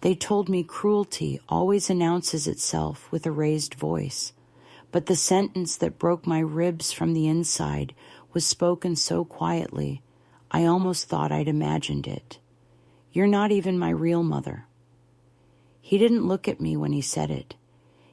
They told me cruelty always announces itself with a raised voice, but the sentence that broke my ribs from the inside was spoken so quietly, I almost thought I'd imagined it. You're not even my real mother. He didn't look at me when he said it.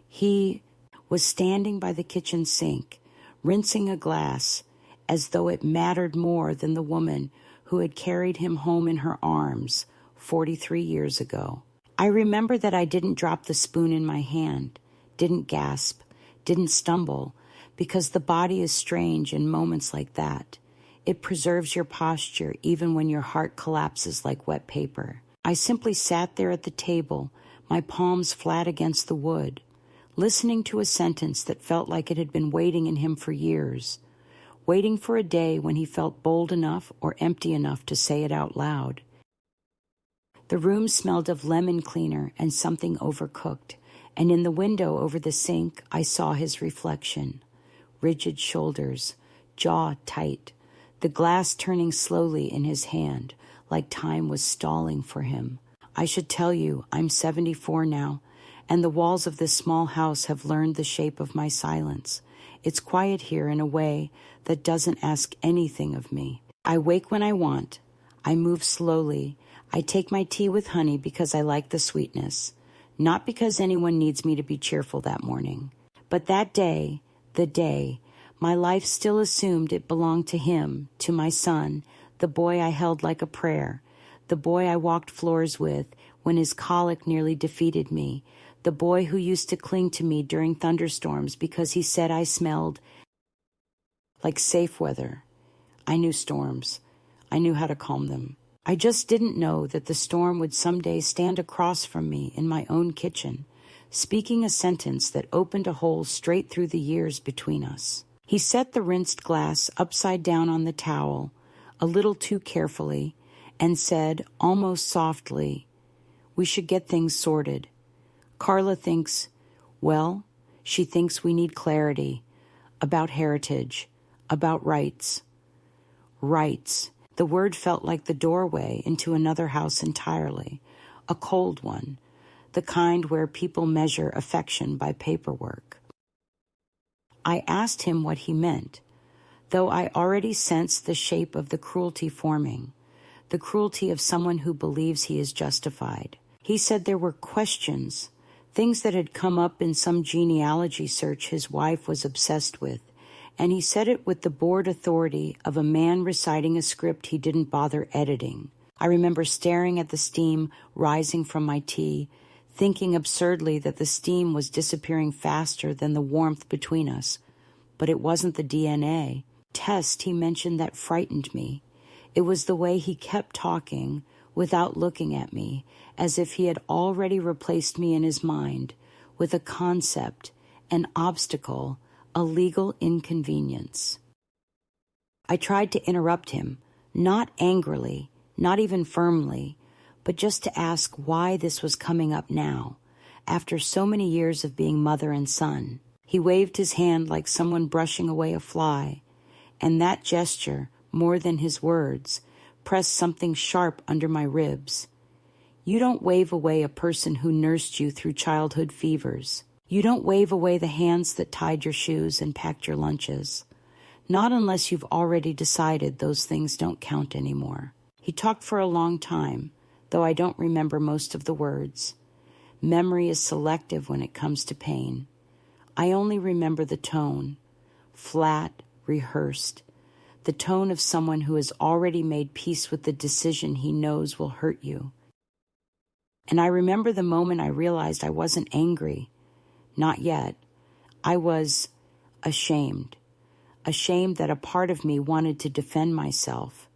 He was standing by the kitchen sink, rinsing a glass as though it mattered more than the woman who had carried him home in her arms 43 years ago. I remember that I didn't drop the spoon in my hand, didn't gasp, didn't stumble, because the body is strange in moments like that. It preserves your posture even when your heart collapses like wet paper. I simply sat there at the table, my palms flat against the wood, listening to a sentence that felt like it had been waiting in him for years, waiting for a day when he felt bold enough or empty enough to say it out loud. The room smelled of lemon cleaner and something overcooked, and in the window over the sink I saw his reflection. Rigid shoulders, jaw tight, the glass turning slowly in his hand, like time was stalling for him. I should tell you, I'm 74 now, and the walls of this small house have learned the shape of my silence. It's quiet here in a way that doesn't ask anything of me. I wake when I want. I move slowly. I take my tea with honey because I like the sweetness, not because anyone needs me to be cheerful that morning. But that day, the day, my life still assumed it belonged to him, to my son, the boy I held like a prayer, the boy I walked floors with when his colic nearly defeated me, the boy who used to cling to me during thunderstorms because he said I smelled like safe weather. I knew storms. I knew how to calm them. I just didn't know that the storm would someday stand across from me in my own kitchen, speaking a sentence that opened a hole straight through the years between us. He set the rinsed glass upside down on the towel, a little too carefully, and said, almost softly, "We should get things sorted. Carla thinks, well, she thinks we need clarity about heritage, about rights." Rights. The word felt like the doorway into another house entirely, a cold one, the kind where people measure affection by paperwork. I asked him what he meant, though I already sensed the shape of the cruelty forming, the cruelty of someone who believes he is justified. He said there were questions, things that had come up in some genealogy search his wife was obsessed with, and he said it with the bored authority of a man reciting a script he didn't bother editing. I remember staring at the steam rising from my tea, thinking absurdly that the steam was disappearing faster than the warmth between us. But it wasn't the DNA test he mentioned that frightened me. It was the way he kept talking without looking at me, as if he had already replaced me in his mind with a concept, an obstacle, a legal inconvenience. I tried to interrupt him, not angrily, not even firmly, but just to ask why this was coming up now, after so many years of being mother and son. He waved his hand like someone brushing away a fly, and that gesture, more than his words, pressed something sharp under my ribs. You don't wave away a person who nursed you through childhood fevers. You don't wave away the hands that tied your shoes and packed your lunches. Not unless you've already decided those things don't count anymore. He talked for a long time, though I don't remember most of the words. Memory is selective when it comes to pain. I only remember the tone, flat, rehearsed, the tone of someone who has already made peace with the decision he knows will hurt you. And I remember the moment I realized I wasn't angry. Not yet. I was ashamed that a part of me wanted to defend myself,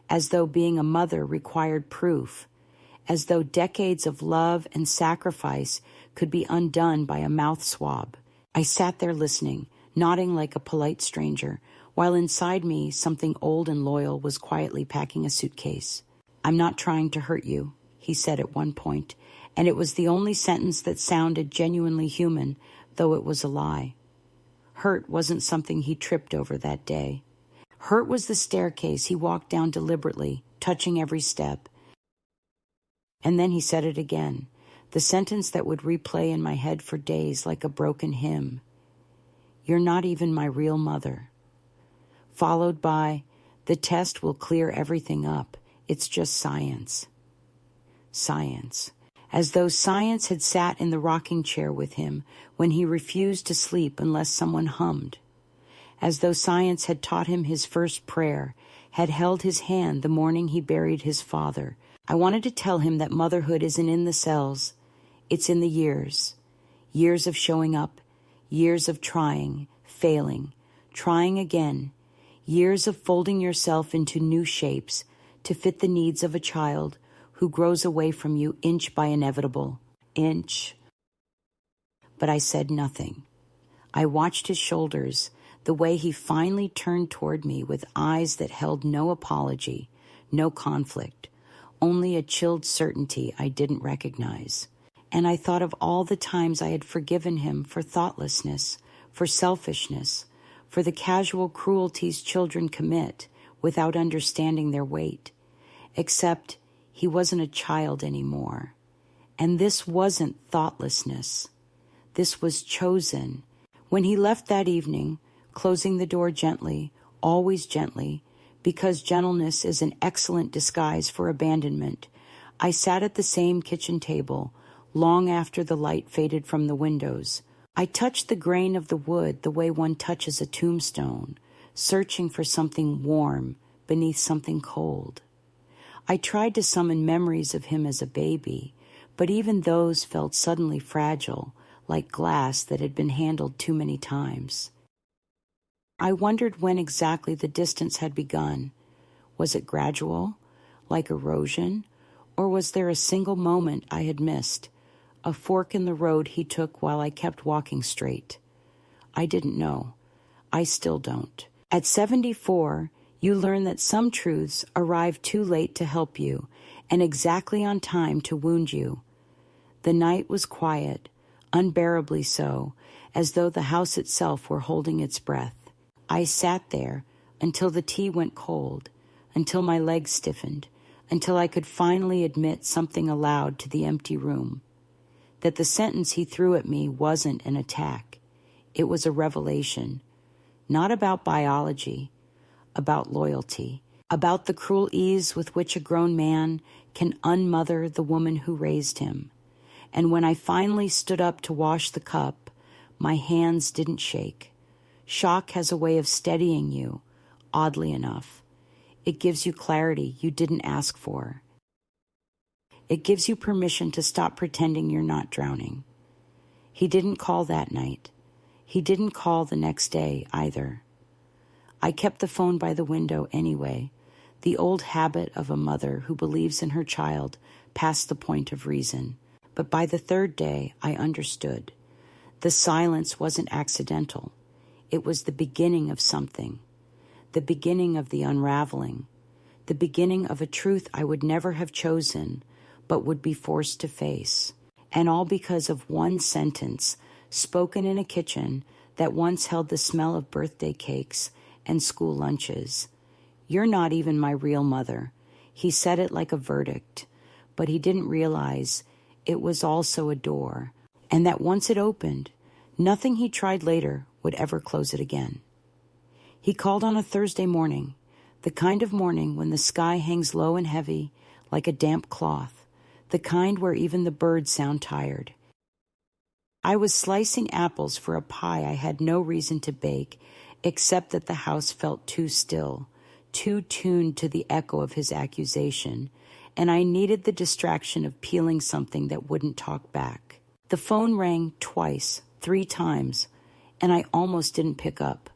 as though being a mother required proof, as though decades of love and sacrifice could be undone by a mouth swab. I sat there listening, nodding like a polite stranger, while inside me something old and loyal was quietly packing a suitcase. "I'm not trying to hurt you," he said at one point, and it was the only sentence that sounded genuinely human, though it was a lie. Hurt wasn't something he tripped over that day. Hurt was the staircase he walked down deliberately, touching every step. And then he said it again, the sentence that would replay in my head for days like a broken hymn. You're not even my real mother. Followed by, the test will clear everything up. It's just science. Science. As though science had sat in the rocking chair with him when he refused to sleep unless someone hummed. As though science had taught him his first prayer, had held his hand the morning he buried his father. I wanted to tell him that motherhood isn't in the cells. It's in the years. Years of showing up, years of trying, failing, trying again, years of folding yourself into new shapes to fit the needs of a child who grows away from you inch by inevitable inch. But I said nothing. I watched his shoulders, the way he finally turned toward me with eyes that held no apology, no conflict, only a chilled certainty I didn't recognize. And I thought of all the times I had forgiven him for thoughtlessness, for selfishness, for the casual cruelties children commit without understanding their weight. Except he wasn't a child anymore. And this wasn't thoughtlessness. This was chosen. When he left that evening, closing the door gently, always gently, because gentleness is an excellent disguise for abandonment, I sat at the same kitchen table, long after the light faded from the windows. I touched the grain of the wood the way one touches a tombstone, searching for something warm beneath something cold. I tried to summon memories of him as a baby, but even those felt suddenly fragile, like glass that had been handled too many times. I wondered when exactly the distance had begun. Was it gradual, like erosion, or was there a single moment I had missed, a fork in the road he took while I kept walking straight? I didn't know. I still don't. At 74, you learn that some truths arrive too late to help you and exactly on time to wound you. The night was quiet, unbearably so, as though the house itself were holding its breath. I sat there until the tea went cold, until my legs stiffened, until I could finally admit something aloud to the empty room. That the sentence he threw at me wasn't an attack. It was a revelation, not about biology, about loyalty, about the cruel ease with which a grown man can unmother the woman who raised him. And when I finally stood up to wash the cup, my hands didn't shake. Shock has a way of steadying you, oddly enough. It gives you clarity you didn't ask for. It gives you permission to stop pretending you're not drowning. He didn't call that night. He didn't call the next day either. I kept the phone by the window anyway, the old habit of a mother who believes in her child past the point of reason. But by the third day, I understood. The silence wasn't accidental. It was the beginning of something, the beginning of the unraveling, the beginning of a truth I would never have chosen, but would be forced to face. And all because of one sentence spoken in a kitchen that once held the smell of birthday cakes and school lunches. You're not even my real mother. He said it like a verdict, but he didn't realize it was also a door, and that once it opened, nothing he tried later would ever close it again. He called on a Thursday morning, the kind of morning when the sky hangs low and heavy like a damp cloth, the kind where even the birds sound tired. I was slicing apples for a pie I had no reason to bake, except that the house felt too still, too tuned to the echo of his accusation, and I needed the distraction of peeling something that wouldn't talk back. The phone rang twice, 3 times, and I almost didn't pick up.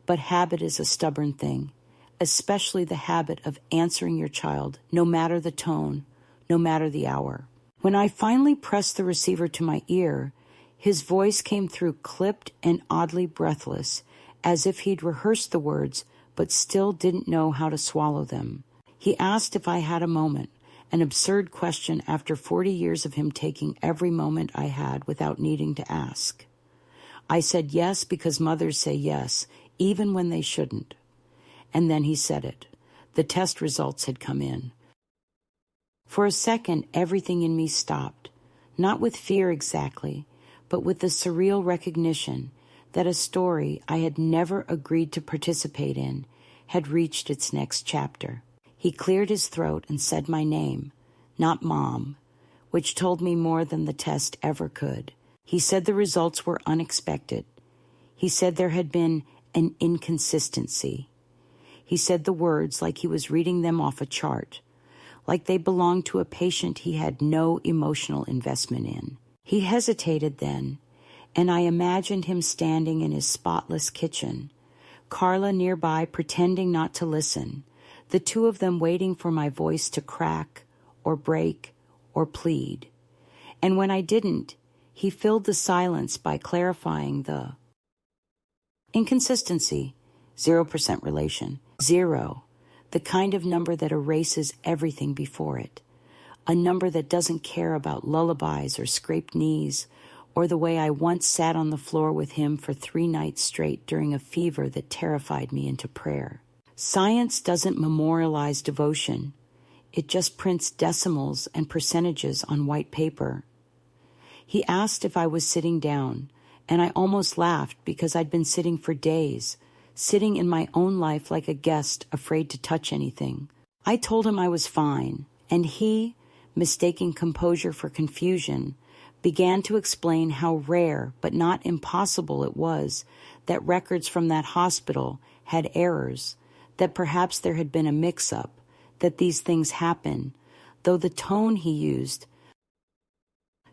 But habit is a stubborn thing, especially the habit of answering your child, no matter the tone, no matter the hour. When I finally pressed the receiver to my ear, his voice came through clipped and oddly breathless, as if he'd rehearsed the words but still didn't know how to swallow them. He asked if I had a moment, an absurd question after 40 years of him taking every moment I had without needing to ask. I said yes because mothers say yes, even when they shouldn't. And then he said it. The test results had come in. For a second, everything in me stopped. Not with fear exactly, but with the surreal recognition that a story I had never agreed to participate in had reached its next chapter. He cleared his throat and said my name, not Mom, which told me more than the test ever could. He said the results were unexpected. He said there had been an inconsistency. He said the words like he was reading them off a chart, like they belonged to a patient he had no emotional investment in. He hesitated then, and I imagined him standing in his spotless kitchen, Carla nearby pretending not to listen, the two of them waiting for my voice to crack or break or plead. And when I didn't, he filled the silence by clarifying the inconsistency, 0% relation, 0, the kind of number that erases everything before it, a number that doesn't care about lullabies or scraped knees, or the way I once sat on the floor with him for 3 nights straight during a fever that terrified me into prayer. Science doesn't memorialize devotion. It just prints decimals and percentages on white paper. He asked if I was sitting down, and I almost laughed because I'd been sitting for days, sitting in my own life like a guest afraid to touch anything. I told him I was fine, and he, mistaking composure for confusion, began to explain how rare but not impossible it was that records from that hospital had errors, that perhaps there had been a mix-up, that these things happen, though the tone he used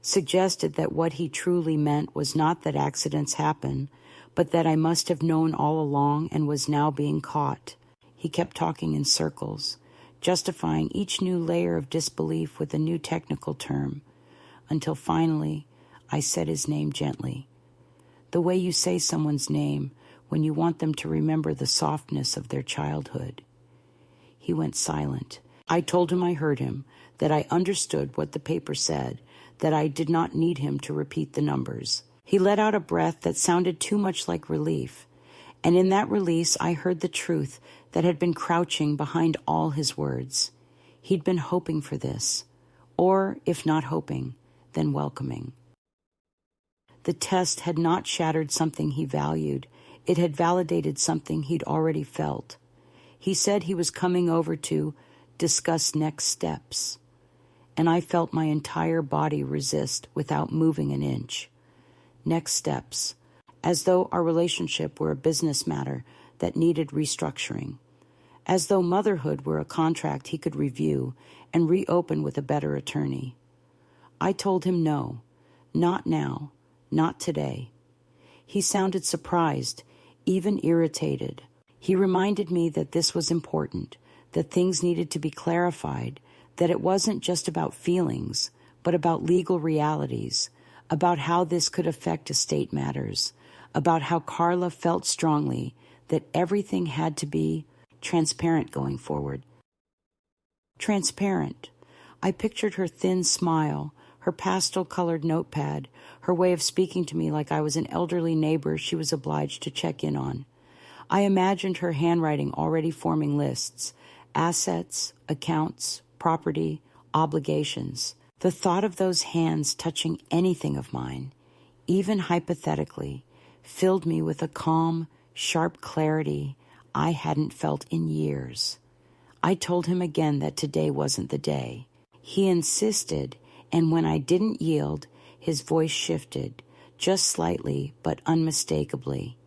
suggested that what he truly meant was not that accidents happen, but that I must have known all along and was now being caught. He kept talking in circles, justifying each new layer of disbelief with a new technical term, until finally I said his name gently, the way you say someone's name when you want them to remember the softness of their childhood. He went silent. I told him I heard him, that I understood what the paper said, that I did not need him to repeat the numbers. He let out a breath that sounded too much like relief, and in that release I heard the truth that had been crouching behind all his words. He'd been hoping for this, or, if not hoping, then welcoming. The test had not shattered something he valued. It had validated something he'd already felt. He said he was coming over to discuss next steps, and I felt my entire body resist without moving an inch. Next steps, as though our relationship were a business matter that needed restructuring, as though motherhood were a contract he could review and reopen with a better attorney. I told him no, not now, not today. He sounded surprised, even irritated. He reminded me that this was important, that things needed to be clarified, that it wasn't just about feelings, but about legal realities, about how this could affect estate matters, about how Carla felt strongly that everything had to be transparent going forward. Transparent. I pictured her thin smile, her pastel-colored notepad, her way of speaking to me like I was an elderly neighbor she was obliged to check in on. I imagined her handwriting already forming lists, assets, accounts, property, obligations. The thought of those hands touching anything of mine, even hypothetically, filled me with a calm, sharp clarity I hadn't felt in years. I told him again that today wasn't the day. He insisted, and when I didn't yield, his voice shifted, just slightly but unmistakably.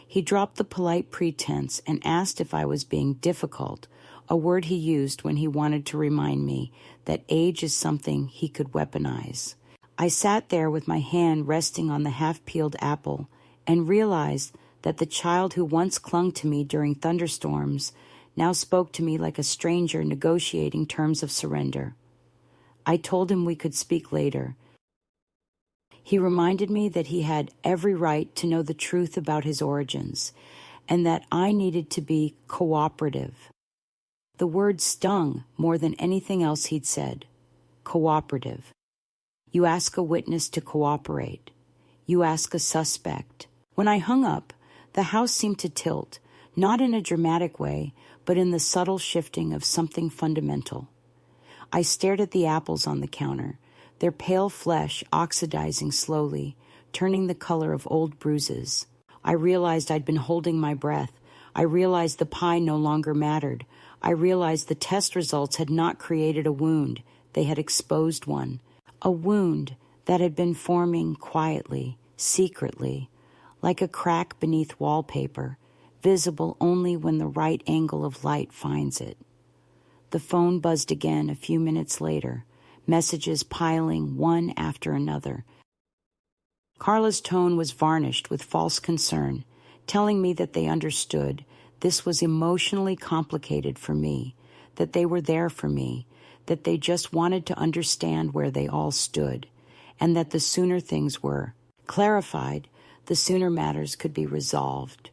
He dropped the polite pretense and asked if I was being difficult, a word he used when he wanted to remind me that age is something he could weaponize. I sat there with my hand resting on the half-peeled apple and realized that the child who once clung to me during thunderstorms now spoke to me like a stranger negotiating terms of surrender. I told him we could speak later. He reminded me that he had every right to know the truth about his origins, and that I needed to be cooperative. The word stung more than anything else he'd said. Cooperative. You ask a witness to cooperate. You ask a suspect. When I hung up, the house seemed to tilt, not in a dramatic way, but in the subtle shifting of something fundamental. I stared at the apples on the counter, their pale flesh oxidizing slowly, turning the color of old bruises. I realized I'd been holding my breath. I realized the pie no longer mattered. I realized the test results had not created a wound. They had exposed one. A wound that had been forming quietly, secretly, like a crack beneath wallpaper, visible only when the right angle of light finds it. The phone buzzed again a few minutes later, messages piling one after another. Carla's tone was varnished with false concern, telling me that they understood this was emotionally complicated for me, that they were there for me, that they just wanted to understand where they all stood, and that the sooner things were clarified, the sooner matters could be resolved.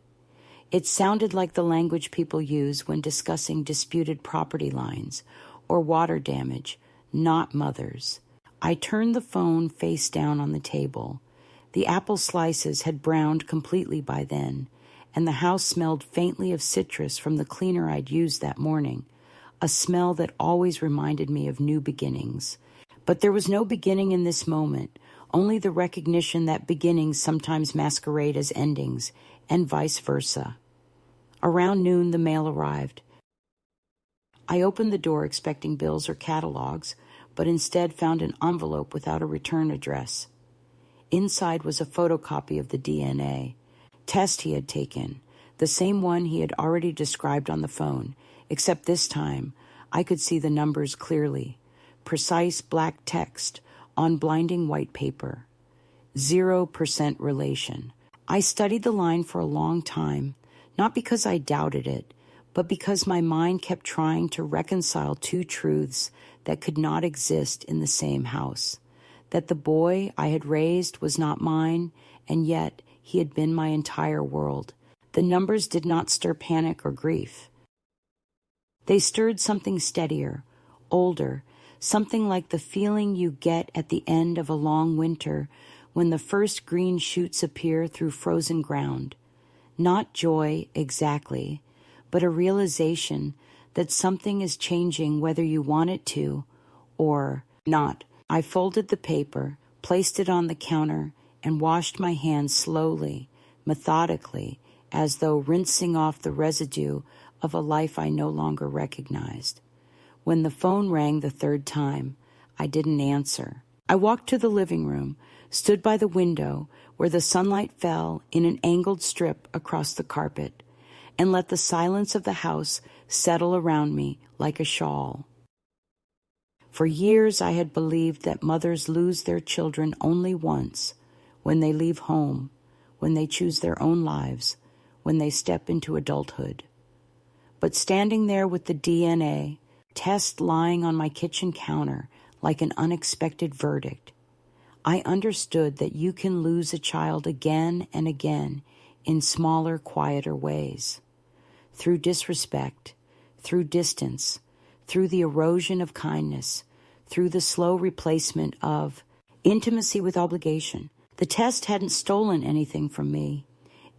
It sounded like the language people use when discussing disputed property lines or water damage, not mothers. I turned the phone face down on the table. The apple slices had browned completely by then, and the house smelled faintly of citrus from the cleaner I'd used that morning, a smell that always reminded me of new beginnings. But there was no beginning in this moment, only the recognition that beginnings sometimes masquerade as endings, and vice versa. Around noon, the mail arrived. I opened the door expecting bills or catalogs, but instead found an envelope without a return address. Inside was a photocopy of the DNA test he had taken, the same one he had already described on the phone, except this time I could see the numbers clearly. Precise black text on blinding white paper. 0% relation. I studied the line for a long time, not because I doubted it, but because my mind kept trying to reconcile two truths that could not exist in the same house. That the boy I had raised was not mine, and yet he had been my entire world. The numbers did not stir panic or grief. They stirred something steadier, older, something like the feeling you get at the end of a long winter when the first green shoots appear through frozen ground. Not joy exactly, but a realization that something is changing whether you want it to or not. I folded the paper, placed it on the counter, and washed my hands slowly, methodically, as though rinsing off the residue of a life I no longer recognized. When the phone rang the third time, I didn't answer. I walked to the living room, stood by the window where the sunlight fell in an angled strip across the carpet, and let the silence of the house settle around me like a shawl. For years I had believed that mothers lose their children only once, when they leave home, when they choose their own lives, when they step into adulthood. But standing there with the DNA test lying on my kitchen counter like an unexpected verdict, I understood that you can lose a child again and again in smaller, quieter ways. Through disrespect, through distance, through the erosion of kindness, through the slow replacement of intimacy with obligation. The test hadn't stolen anything from me.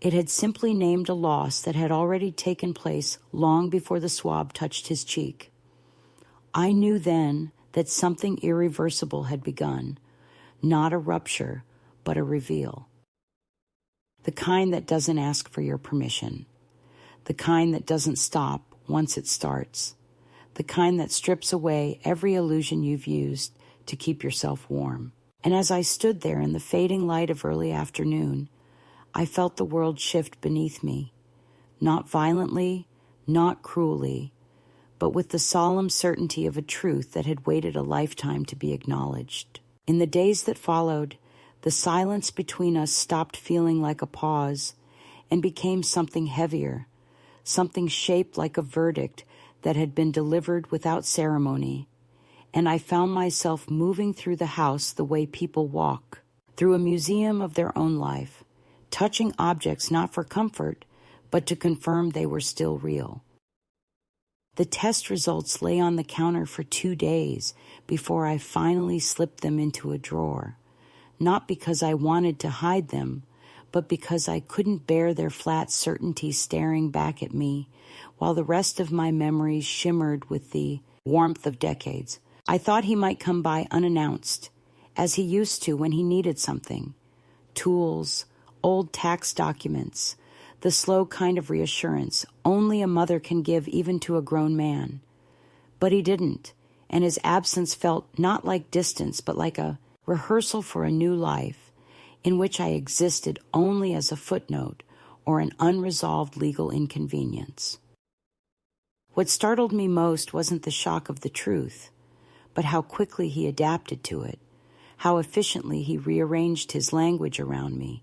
It had simply named a loss that had already taken place long before the swab touched his cheek. I knew then that something irreversible had begun, not a rupture, but a reveal. The kind that doesn't ask for your permission. The kind that doesn't stop once it starts. The kind that strips away every illusion you've used to keep yourself warm. And as I stood there in the fading light of early afternoon, I felt the world shift beneath me, not violently, not cruelly, but with the solemn certainty of a truth that had waited a lifetime to be acknowledged. In the days that followed, the silence between us stopped feeling like a pause and became something heavier, something shaped like a verdict that had been delivered without ceremony, and I found myself moving through the house the way people walk, through a museum of their own life, touching objects not for comfort, but to confirm they were still real. The test results lay on the counter for 2 days before I finally slipped them into a drawer, not because I wanted to hide them, but because I couldn't bear their flat certainty staring back at me while the rest of my memories shimmered with the warmth of decades. I thought he might come by unannounced, as he used to when he needed something. Tools, old tax documents, the slow kind of reassurance only a mother can give even to a grown man. But he didn't, and his absence felt not like distance but like a rehearsal for a new life in which I existed only as a footnote or an unresolved legal inconvenience. What startled me most wasn't the shock of the truth, but how quickly he adapted to it, how efficiently he rearranged his language around me,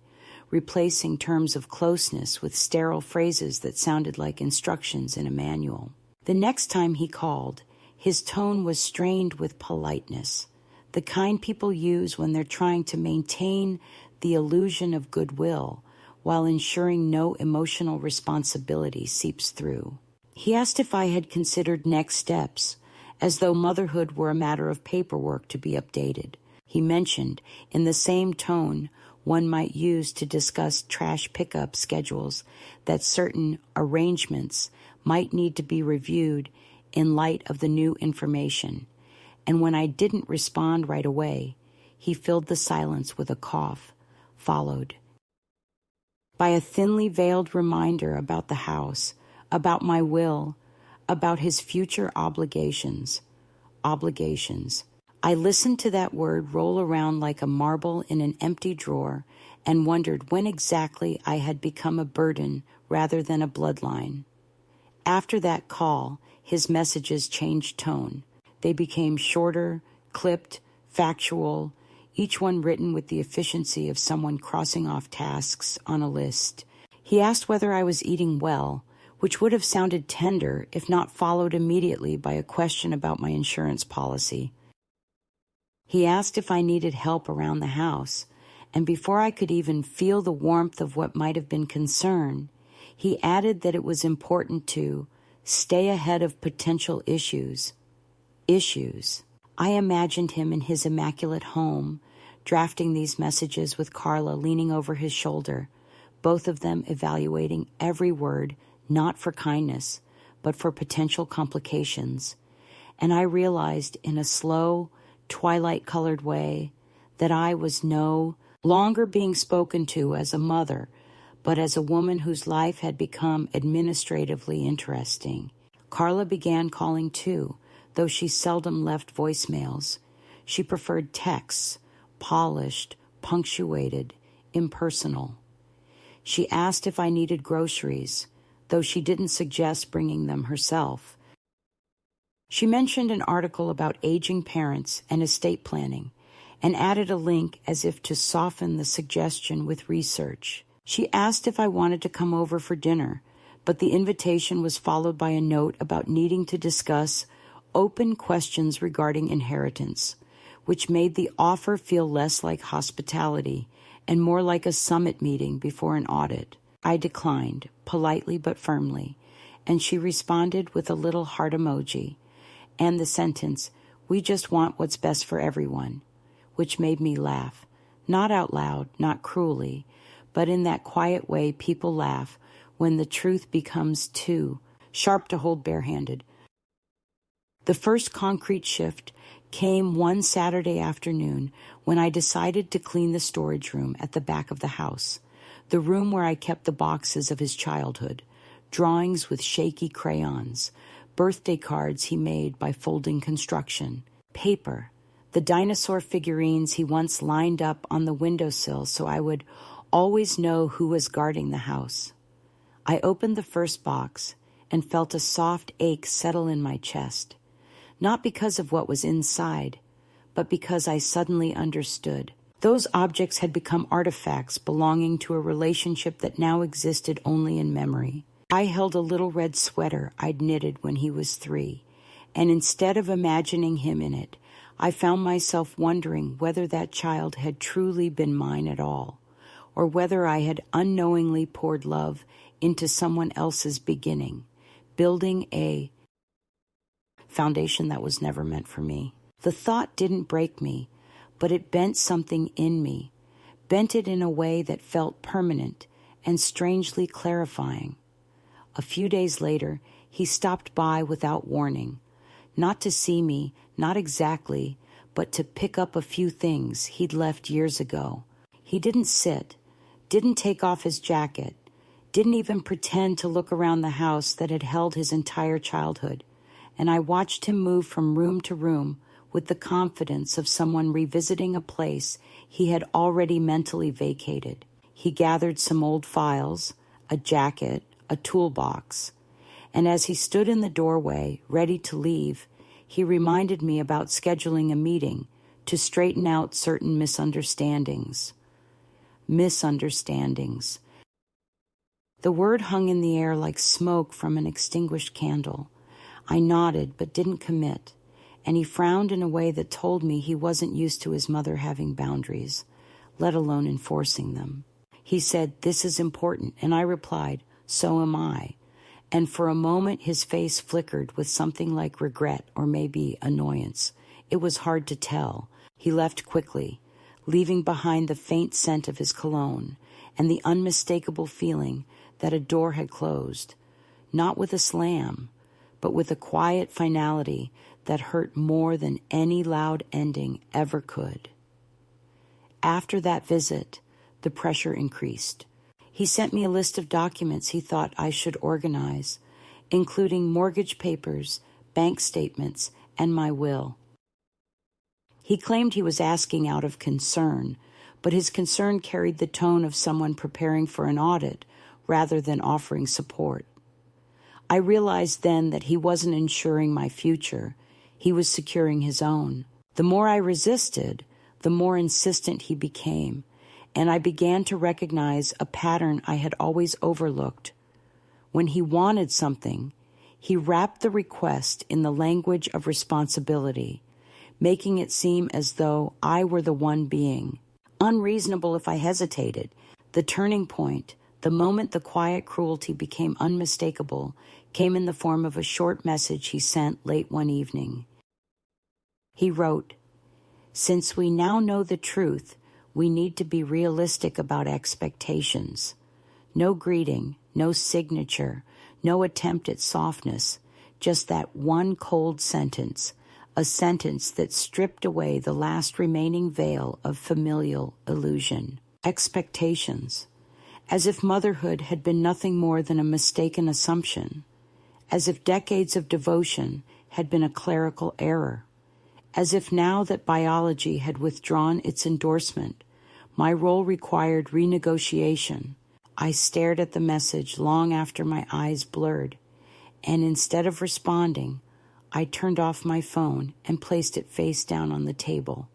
replacing terms of closeness with sterile phrases that sounded like instructions in a manual. The next time he called, his tone was strained with politeness, the kind people use when they're trying to maintain the illusion of goodwill while ensuring no emotional responsibility seeps through. He asked if I had considered next steps, as though motherhood were a matter of paperwork to be updated. He mentioned, in the same tone one might use to discuss trash pickup schedules, that certain arrangements might need to be reviewed in light of the new information. And when I didn't respond right away, he filled the silence with a cough, followed by a thinly veiled reminder about the house, about my will, about his future obligations. I listened to that word roll around like a marble in an empty drawer and wondered when exactly I had become a burden rather than a bloodline. After that call, his messages changed tone. They became shorter, clipped, factual, each one written with the efficiency of someone crossing off tasks on a list. He asked whether I was eating well, which would have sounded tender if not followed immediately by a question about my insurance policy. He asked if I needed help around the house, and before I could even feel the warmth of what might have been concern, he added that it was important to stay ahead of potential issues. I imagined him in his immaculate home, drafting these messages with Carla leaning over his shoulder, both of them evaluating every word, not for kindness, but for potential complications. And I realized in a slow, twilight-colored way that I was no longer being spoken to as a mother, but as a woman whose life had become administratively interesting. Carla began calling too, though she seldom left voicemails. She preferred texts, polished, punctuated, impersonal. She asked if I needed groceries, though she didn't suggest bringing them herself. She mentioned an article about aging parents and estate planning, and added a link as if to soften the suggestion with research. She asked if I wanted to come over for dinner, but the invitation was followed by a note about needing to discuss open questions regarding inheritance, which made the offer feel less like hospitality and more like a summit meeting before an audit. I declined, politely but firmly, and she responded with a little heart emoji and the sentence, "We just want what's best for everyone," which made me laugh, not out loud, not cruelly, but in that quiet way people laugh when the truth becomes too sharp to hold barehanded. The first concrete shift came one Saturday afternoon when I decided to clean the storage room at the back of the house, the room where I kept the boxes of his childhood, drawings with shaky crayons, birthday cards he made by folding construction, paper, the dinosaur figurines he once lined up on the windowsill so I would always know who was guarding the house. I opened the first box and felt a soft ache settle in my chest, not because of what was inside, but because I suddenly understood. Those objects had become artifacts belonging to a relationship that now existed only in memory. I held a little red sweater I'd knitted when he was 3, and instead of imagining him in it, I found myself wondering whether that child had truly been mine at all, or whether I had unknowingly poured love into someone else's beginning, building a foundation that was never meant for me. The thought didn't break me, but it bent something in me, bent it in a way that felt permanent and strangely clarifying. A few days later, he stopped by without warning, not to see me, not exactly, but to pick up a few things he'd left years ago. He didn't sit, didn't take off his jacket, didn't even pretend to look around the house that had held his entire childhood, and I watched him move from room to room with the confidence of someone revisiting a place he had already mentally vacated. He gathered some old files, a jacket, a toolbox, and as he stood in the doorway, ready to leave, he reminded me about scheduling a meeting to straighten out certain misunderstandings. Misunderstandings. The word hung in the air like smoke from an extinguished candle. I nodded but didn't commit, and he frowned in a way that told me he wasn't used to his mother having boundaries, let alone enforcing them. He said, "This is important," and I replied, "So am I." And for a moment his face flickered with something like regret or maybe annoyance. It was hard to tell. He left quickly, leaving behind the faint scent of his cologne and the unmistakable feeling that a door had closed, not with a slam, but with a quiet finality that hurt more than any loud ending ever could. After that visit, the pressure increased. He sent me a list of documents he thought I should organize, including mortgage papers, bank statements, and my will. He claimed he was asking out of concern, but his concern carried the tone of someone preparing for an audit rather than offering support. I realized then that he wasn't ensuring my future. He was securing his own. The more I resisted, the more insistent he became, and I began to recognize a pattern I had always overlooked. When he wanted something, he wrapped the request in the language of responsibility, making it seem as though I were the one being unreasonable if I hesitated. The turning point, the moment the quiet cruelty became unmistakable, came in the form of a short message he sent late one evening. He wrote, "Since we now know the truth, we need to be realistic about expectations. No greeting, no signature, no attempt at softness, just that one cold sentence, a sentence that stripped away the last remaining veil of familial illusion. Expectations. As if motherhood had been nothing more than a mistaken assumption. As if decades of devotion had been a clerical error. As if now that biology had withdrawn its endorsement, my role required renegotiation. I stared at the message long after my eyes blurred, and instead of responding, I turned off my phone and placed it face down on the table,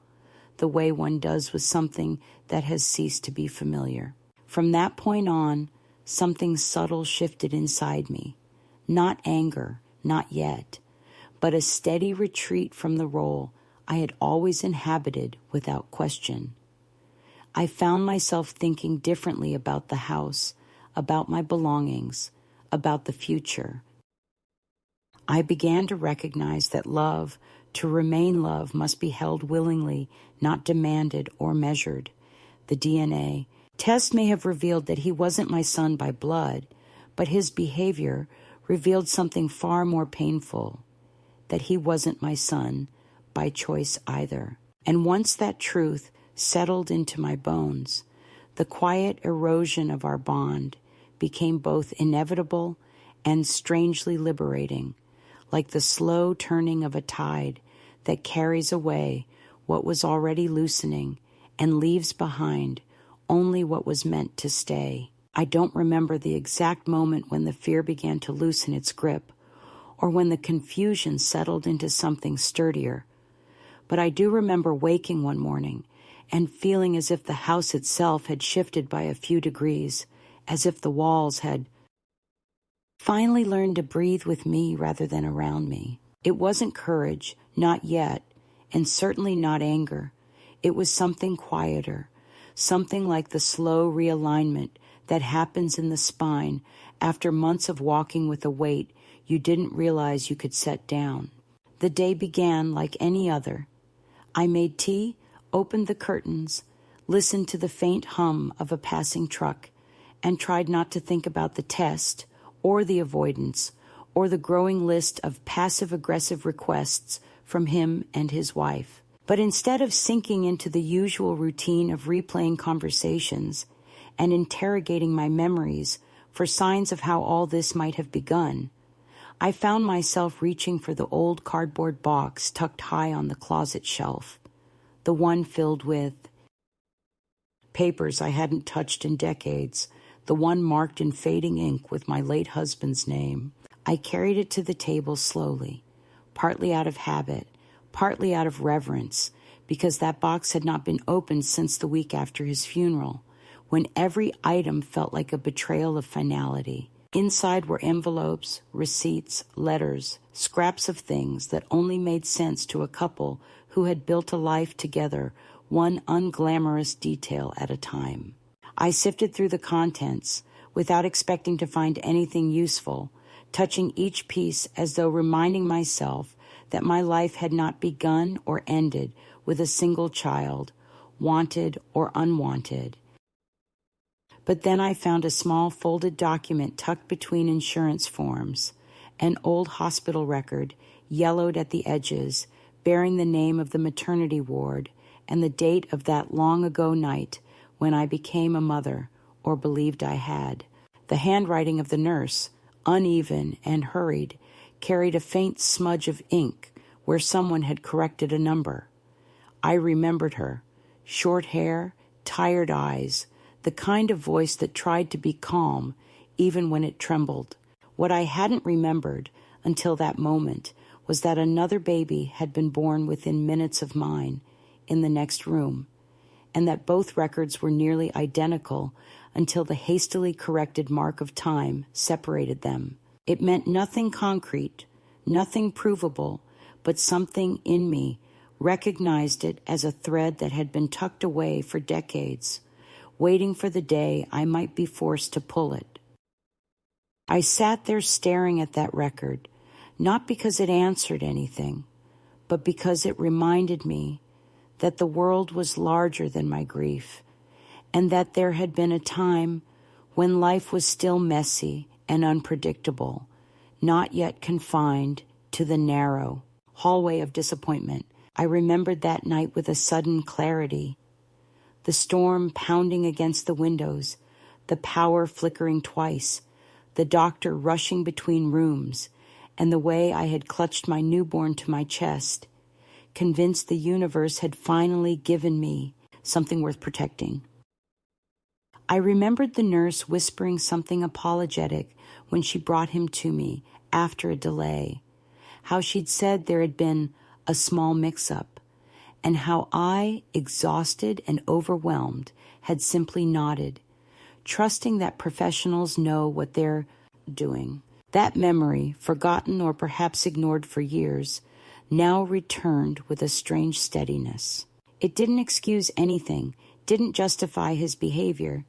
the way one does with something that has ceased to be familiar. From that point on, something subtle shifted inside me. Not anger, not yet, but a steady retreat from the role I had always inhabited without question. I found myself thinking differently about the house, about my belongings, about the future. I began to recognize that love, to remain love, must be held willingly, not demanded or measured. The DNA test may have revealed that he wasn't my son by blood, but his behavior revealed something far more painful, that he wasn't my son by choice either. And once that truth settled into my bones, the quiet erosion of our bond became both inevitable and strangely liberating, like the slow turning of a tide that carries away what was already loosening and leaves behind only what was meant to stay. I don't remember the exact moment when the fear began to loosen its grip, or when the confusion settled into something sturdier. But I do remember waking one morning and feeling as if the house itself had shifted by a few degrees, as if the walls had finally learned to breathe with me rather than around me. It wasn't courage, not yet, and certainly not anger. It was something quieter, something like the slow realignment that happens in the spine after months of walking with a weight you didn't realize you could set down. The day began like any other. I made tea, opened the curtains, listened to the faint hum of a passing truck, and tried not to think about the test or the avoidance or the growing list of passive-aggressive requests from him and his wife. But instead of sinking into the usual routine of replaying conversations and interrogating my memories for signs of how all this might have begun, I found myself reaching for the old cardboard box tucked high on the closet shelf, the one filled with papers I hadn't touched in decades, the one marked in fading ink with my late husband's name. I carried it to the table slowly, partly out of habit, partly out of reverence, because that box had not been opened since the week after his funeral, when every item felt like a betrayal of finality. Inside were envelopes, receipts, letters, scraps of things that only made sense to a couple who had built a life together, one unglamorous detail at a time. I sifted through the contents without expecting to find anything useful, touching each piece as though reminding myself that my life had not begun or ended with a single child, wanted or unwanted. But then I found a small folded document tucked between insurance forms, an old hospital record, yellowed at the edges, bearing the name of the maternity ward and the date of that long-ago night when I became a mother, or believed I had. The handwriting of the nurse, uneven and hurried, carried a faint smudge of ink where someone had corrected a number. I remembered her. Short hair, tired eyes, the kind of voice that tried to be calm even when it trembled. What I hadn't remembered until that moment was that another baby had been born within minutes of mine in the next room, and that both records were nearly identical until the hastily corrected mark of time separated them. It meant nothing concrete, nothing provable, but something in me recognized it as a thread that had been tucked away for decades, waiting for the day I might be forced to pull it. I sat there staring at that record, not because it answered anything, but because it reminded me that the world was larger than my grief, and that there had been a time when life was still messy and unpredictable, not yet confined to the narrow hallway of disappointment. I remembered that night with a sudden clarity. The storm pounding against the windows, the power flickering twice, the doctor rushing between rooms, and the way I had clutched my newborn to my chest, convinced the universe had finally given me something worth protecting. I remembered the nurse whispering something apologetic when she brought him to me after a delay, how she'd said there had been a small mix-up, and how I, exhausted and overwhelmed, had simply nodded, trusting that professionals know what they're doing. That memory, forgotten or perhaps ignored for years, now returned with a strange steadiness. It didn't excuse anything, didn't justify his behavior,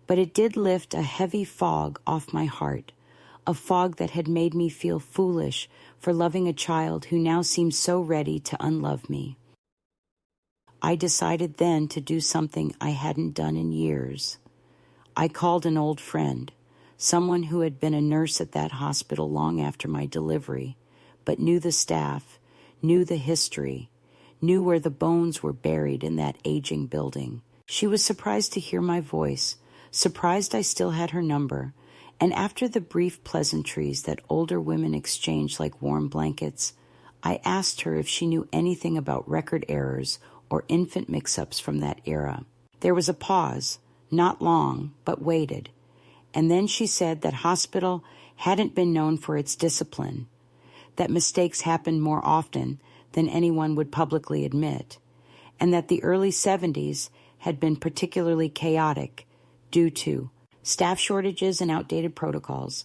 but it did lift a heavy fog off my heart, a fog that had made me feel foolish for loving a child who now seemed so ready to unlove me. I decided then to do something I hadn't done in years. I called an old friend, someone who had been a nurse at that hospital long after my delivery, but knew the staff, knew the history, knew where the bones were buried in that aging building. She was surprised to hear my voice, surprised I still had her number, and after the brief pleasantries that older women exchange like warm blankets, I asked her if she knew anything about record errors or infant mix-ups from that era. There was a pause, not long, but waited, and then she said that hospital hadn't been known for its discipline, that mistakes happened more often than anyone would publicly admit, and that the early 70s had been particularly chaotic due to staff shortages and outdated protocols.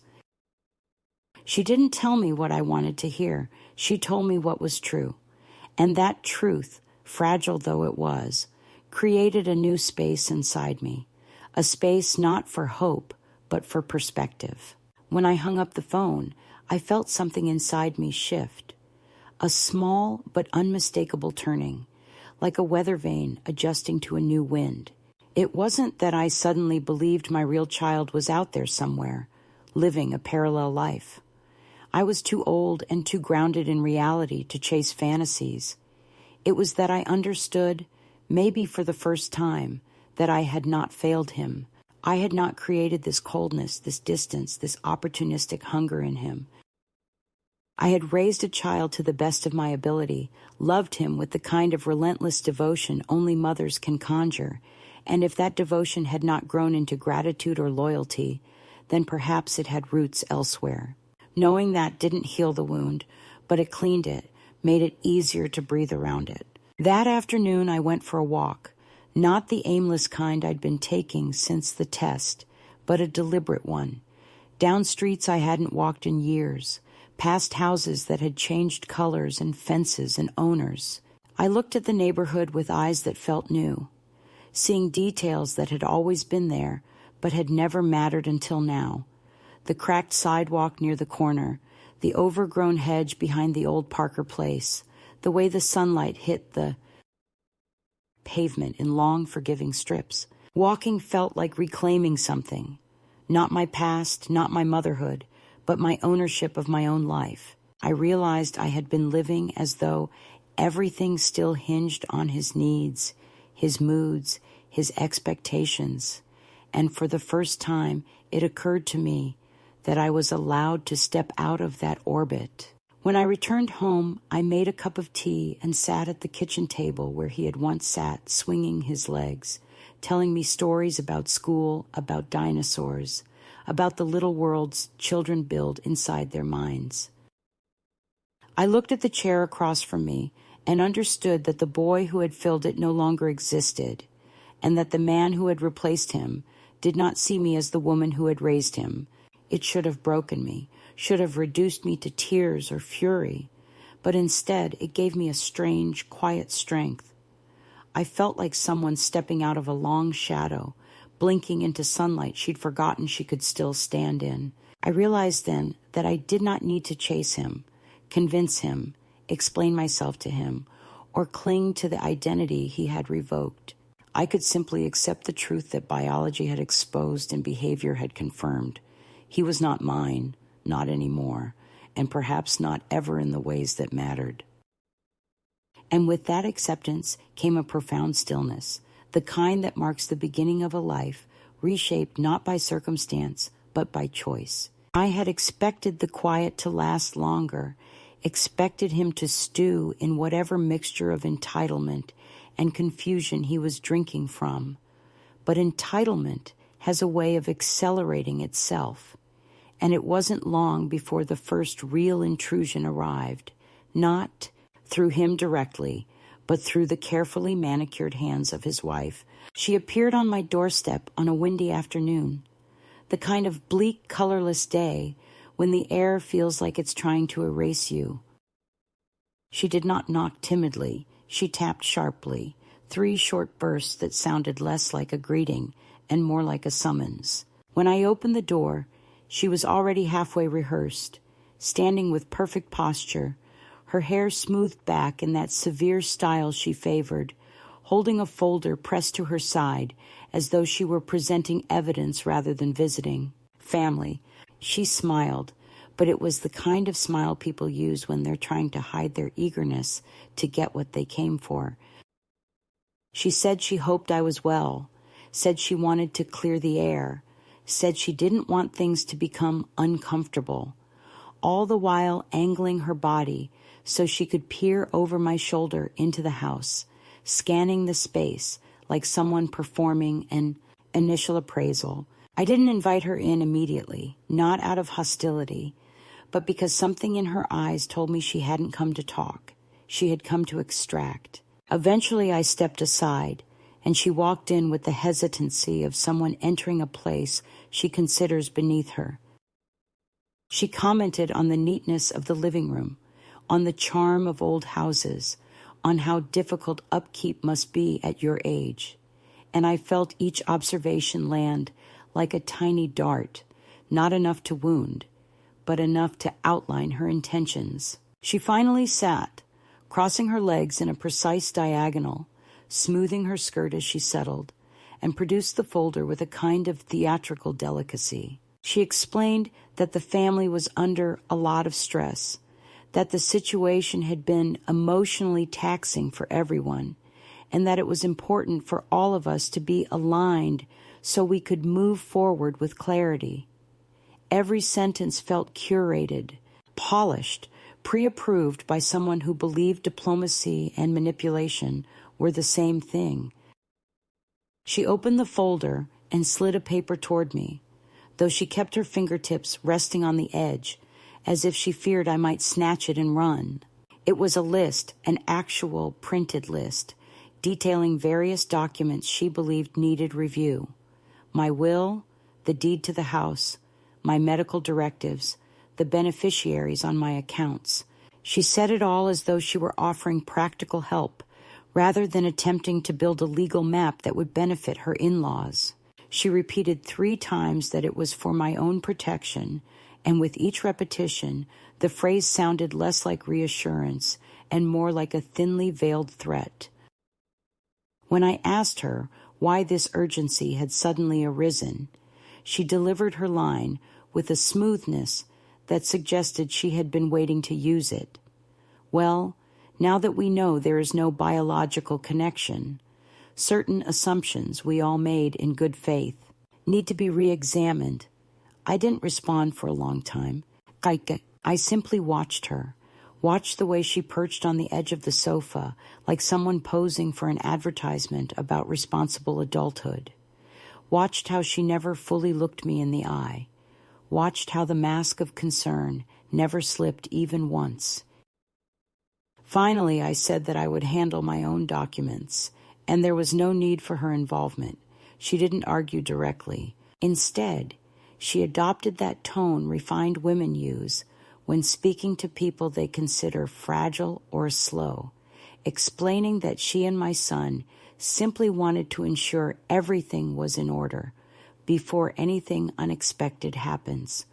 She didn't tell me what I wanted to hear. She told me what was true. And that truth, fragile though it was, created a new space inside me, a space not for hope, but for perspective. When I hung up the phone, I felt something inside me shift, a small but unmistakable turning, like a weather vane adjusting to a new wind. It wasn't that I suddenly believed my real child was out there somewhere, living a parallel life. I was too old and too grounded in reality to chase fantasies. It was that I understood, maybe for the first time, that I had not failed him. I had not created this coldness, this distance, this opportunistic hunger in him. I had raised a child to the best of my ability, loved him with the kind of relentless devotion only mothers can conjure, and if that devotion had not grown into gratitude or loyalty, then perhaps it had roots elsewhere. Knowing that didn't heal the wound, but it cleaned it, made it easier to breathe around it. That afternoon I went for a walk, not the aimless kind I'd been taking since the test, but a deliberate one. Down streets I hadn't walked in years, past houses that had changed colors and fences and owners. I looked at the neighborhood with eyes that felt new, seeing details that had always been there, but had never mattered until now. The cracked sidewalk near the corner, the overgrown hedge behind the old Parker place, the way the sunlight hit the pavement in long, forgiving strips. Walking felt like reclaiming something. Not my past, not my motherhood, but my ownership of my own life. I realized I had been living as though everything still hinged on his needs, his moods, his expectations. And for the first time, it occurred to me that I was allowed to step out of that orbit. When I returned home, I made a cup of tea and sat at the kitchen table where he had once sat, swinging his legs, telling me stories about school, about dinosaurs, about the little worlds children build inside their minds. I looked at the chair across from me and understood that the boy who had filled it no longer existed, and that the man who had replaced him did not see me as the woman who had raised him. It should have broken me, should have reduced me to tears or fury, but instead it gave me a strange, quiet strength. I felt like someone stepping out of a long shadow, blinking into sunlight she'd forgotten she could still stand in. I realized then that I did not need to chase him, convince him, explain myself to him, or cling to the identity he had revoked. I could simply accept the truth that biology had exposed and behavior had confirmed. He was not mine, not anymore, and perhaps not ever in the ways that mattered. And with that acceptance came a profound stillness, the kind that marks the beginning of a life, reshaped not by circumstance, but by choice. I had expected the quiet to last longer, expected him to stew in whatever mixture of entitlement and confusion he was drinking from. But entitlement has a way of accelerating itself, and it wasn't long before the first real intrusion arrived, not through him directly, but through the carefully manicured hands of his wife. She appeared on my doorstep on a windy afternoon, the kind of bleak, colorless day when the air feels like it's trying to erase you. She did not knock timidly. She tapped sharply, 3 short bursts that sounded less like a greeting and more like a summons. When I opened the door, she was already halfway rehearsed, standing with perfect posture, her hair smoothed back in that severe style she favored, holding a folder pressed to her side as though she were presenting evidence rather than visiting. Family. She smiled, but it was the kind of smile people use when they're trying to hide their eagerness to get what they came for. She said she hoped I was well, said she wanted to clear the air, said she didn't want things to become uncomfortable, all the while angling her body so she could peer over my shoulder into the house, scanning the space like someone performing an initial appraisal. I didn't invite her in immediately, not out of hostility, but because something in her eyes told me she hadn't come to talk. She had come to extract. Eventually I stepped aside, and she walked in with the hesitancy of someone entering a place she considers beneath her. She commented on the neatness of the living room, on the charm of old houses, on how difficult upkeep must be at your age, and I felt each observation land like a tiny dart, not enough to wound, but enough to outline her intentions. She finally sat, crossing her legs in a precise diagonal, smoothing her skirt as she settled, and produced the folder with a kind of theatrical delicacy. She explained that the family was under a lot of stress, that the situation had been emotionally taxing for everyone, and that it was important for all of us to be aligned so we could move forward with clarity. Every sentence felt curated, polished, pre-approved by someone who believed diplomacy and manipulation were the same thing. She opened the folder and slid a paper toward me, though she kept her fingertips resting on the edge, as if she feared I might snatch it and run. It was a list, an actual printed list, detailing various documents she believed needed review. My will, the deed to the house, my medical directives, the beneficiaries on my accounts. She said it all as though she were offering practical help, rather than attempting to build a legal map that would benefit her in-laws. She repeated 3 times that it was for my own protection, and with each repetition, the phrase sounded less like reassurance and more like a thinly veiled threat. When I asked her why this urgency had suddenly arisen, she delivered her line with a smoothness that suggested she had been waiting to use it. Well, now that we know there is no biological connection, certain assumptions we all made in good faith need to be re-examined. I didn't respond for a long time. I simply watched her, watched the way she perched on the edge of the sofa like someone posing for an advertisement about responsible adulthood, watched how she never fully looked me in the eye, watched how the mask of concern never slipped even once. Finally, I said that I would handle my own documents, and there was no need for her involvement. She didn't argue directly. Instead, she adopted that tone refined women use when speaking to people they consider fragile or slow, explaining that she and my son simply wanted to ensure everything was in order before anything unexpected happens.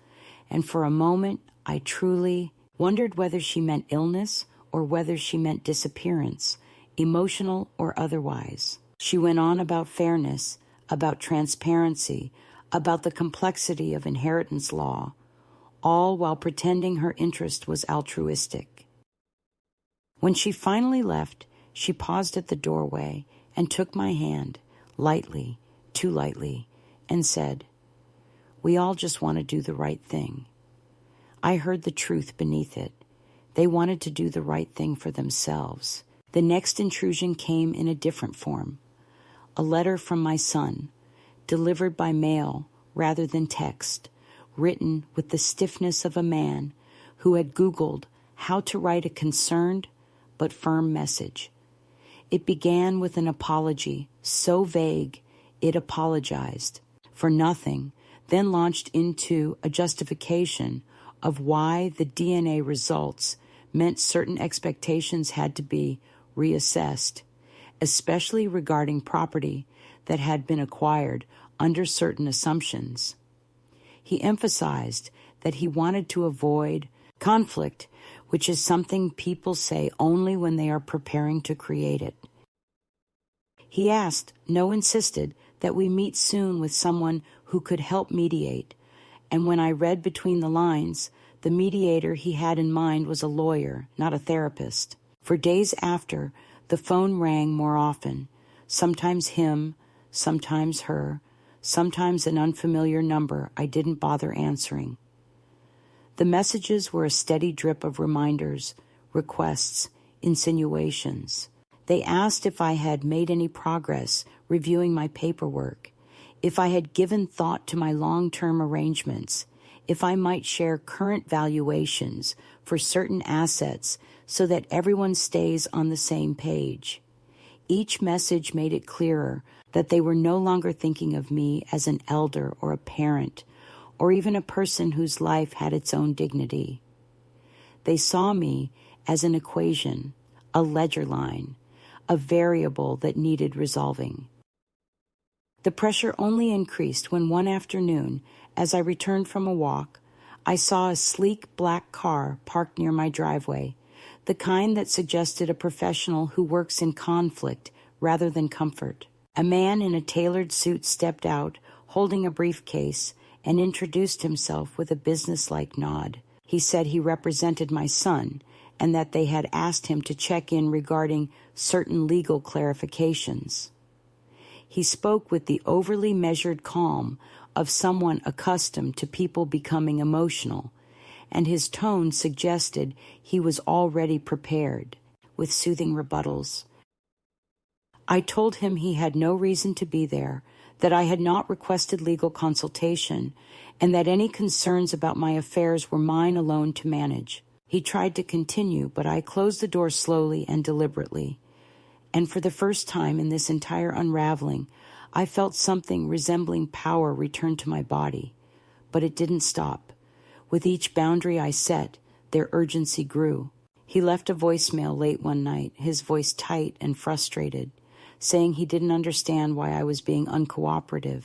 And for a moment, I truly wondered whether she meant illness or whether she meant disappearance, emotional or otherwise. She went on about fairness, about transparency, about the complexity of inheritance law, all while pretending her interest was altruistic. When she finally left, she paused at the doorway and took my hand, lightly, too lightly, and said, "We all just want to do the right thing." I heard the truth beneath it. They wanted to do the right thing for themselves. The next intrusion came in a different form. A letter from my son, delivered by mail rather than text, written with the stiffness of a man who had Googled how to write a concerned but firm message. It began with an apology, so vague it apologized for nothing, then launched into a justification of why the DNA results meant certain expectations had to be reassessed, especially regarding property that had been acquired under certain assumptions. He emphasized that he wanted to avoid conflict, which is something people say only when they are preparing to create it. He asked, no insisted, that we meet soon with someone who could help mediate, and when I read between the lines, the mediator he had in mind was a lawyer, not a therapist. For days after, the phone rang more often, sometimes him, sometimes her, sometimes an unfamiliar number I didn't bother answering. The messages were a steady drip of reminders, requests, insinuations. They asked if I had made any progress reviewing my paperwork, if I had given thought to my long-term arrangements, if I might share current valuations for certain assets so that everyone stays on the same page. Each message made it clearer that they were no longer thinking of me as an elder or a parent, or even a person whose life had its own dignity. They saw me as an equation, a ledger line, a variable that needed resolving. The pressure only increased when one afternoon, as I returned from a walk, I saw a sleek black car parked near my driveway, the kind that suggested a professional who works in conflict rather than comfort. A man in a tailored suit stepped out, holding a briefcase, and introduced himself with a businesslike nod. He said he represented my son and that they had asked him to check in regarding certain legal clarifications. He spoke with the overly measured calm of someone accustomed to people becoming emotional, and his tone suggested he was already prepared, with soothing rebuttals. I told him he had no reason to be there, that I had not requested legal consultation, and that any concerns about my affairs were mine alone to manage. He tried to continue, but I closed the door slowly and deliberately. And for the first time in this entire unraveling, I felt something resembling power return to my body. But it didn't stop. With each boundary I set, their urgency grew. He left a voicemail late one night, his voice tight and frustrated, saying he didn't understand why I was being uncooperative,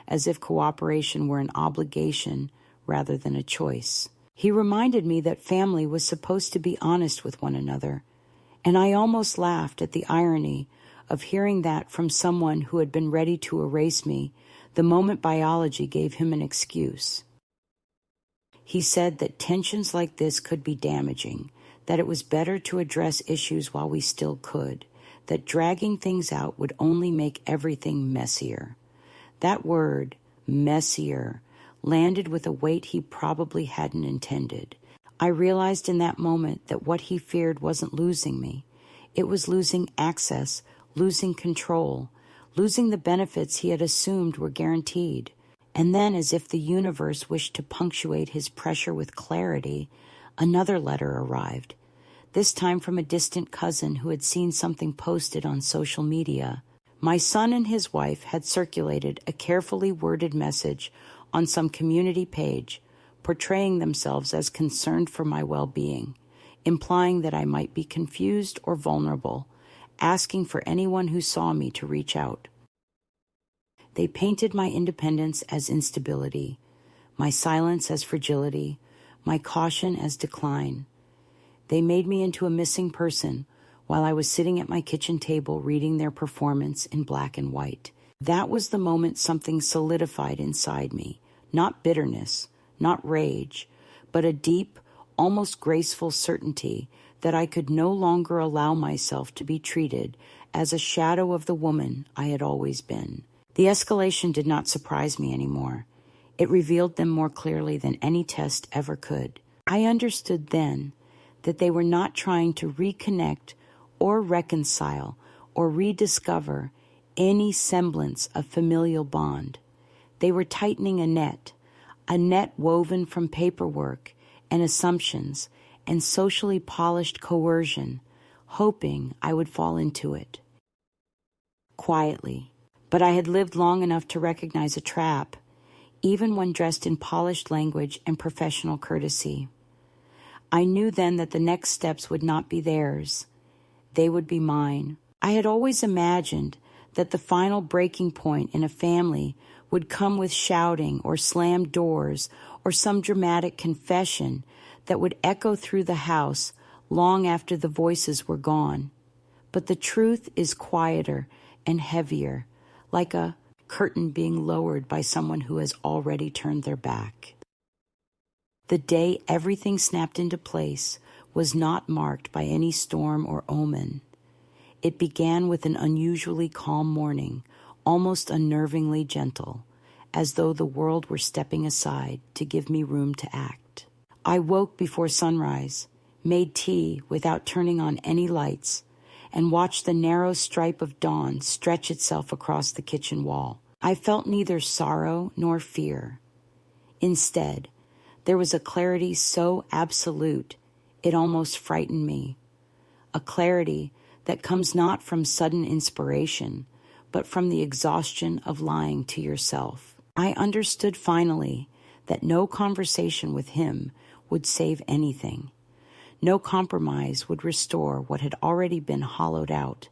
as if cooperation were an obligation rather than a choice. He reminded me that family was supposed to be honest with one another, and I almost laughed at the irony of hearing that from someone who had been ready to erase me the moment biology gave him an excuse. He said that tensions like this could be damaging, that it was better to address issues while we still could, that dragging things out would only make everything messier. That word, messier, landed with a weight he probably hadn't intended. I realized in that moment that what he feared wasn't losing me. It was losing access, losing control, losing the benefits he had assumed were guaranteed. And then, as if the universe wished to punctuate his pressure with clarity, another letter arrived, this time from a distant cousin who had seen something posted on social media. My son and his wife had circulated a carefully worded message on some community page, portraying themselves as concerned for my well-being, implying that I might be confused or vulnerable, asking for anyone who saw me to reach out. They painted my independence as instability, my silence as fragility, my caution as decline. They made me into a missing person while I was sitting at my kitchen table reading their performance in black and white. That was the moment something solidified inside me, not bitterness, not rage, but a deep, almost graceful certainty that I could no longer allow myself to be treated as a shadow of the woman I had always been. The escalation did not surprise me anymore. It revealed them more clearly than any test ever could. I understood then that they were not trying to reconnect or reconcile or rediscover any semblance of familial bond. They were tightening a net woven from paperwork and assumptions and socially polished coercion, hoping I would fall into it. Quietly, but I had lived long enough to recognize a trap, even when dressed in polished language and professional courtesy. I knew then that the next steps would not be theirs. They would be mine. I had always imagined that the final breaking point in a family would come with shouting or slammed doors or some dramatic confession that would echo through the house long after the voices were gone. But the truth is quieter and heavier, like a curtain being lowered by someone who has already turned their back. The day everything snapped into place was not marked by any storm or omen. It began with an unusually calm morning, almost unnervingly gentle, as though the world were stepping aside to give me room to act. I woke before sunrise, made tea without turning on any lights, and watched the narrow stripe of dawn stretch itself across the kitchen wall. I felt neither sorrow nor fear. Instead, there was a clarity so absolute it almost frightened me. A clarity that comes not from sudden inspiration, but from the exhaustion of lying to yourself. I understood finally that no conversation with him would save anything. No compromise would restore what had already been hollowed out,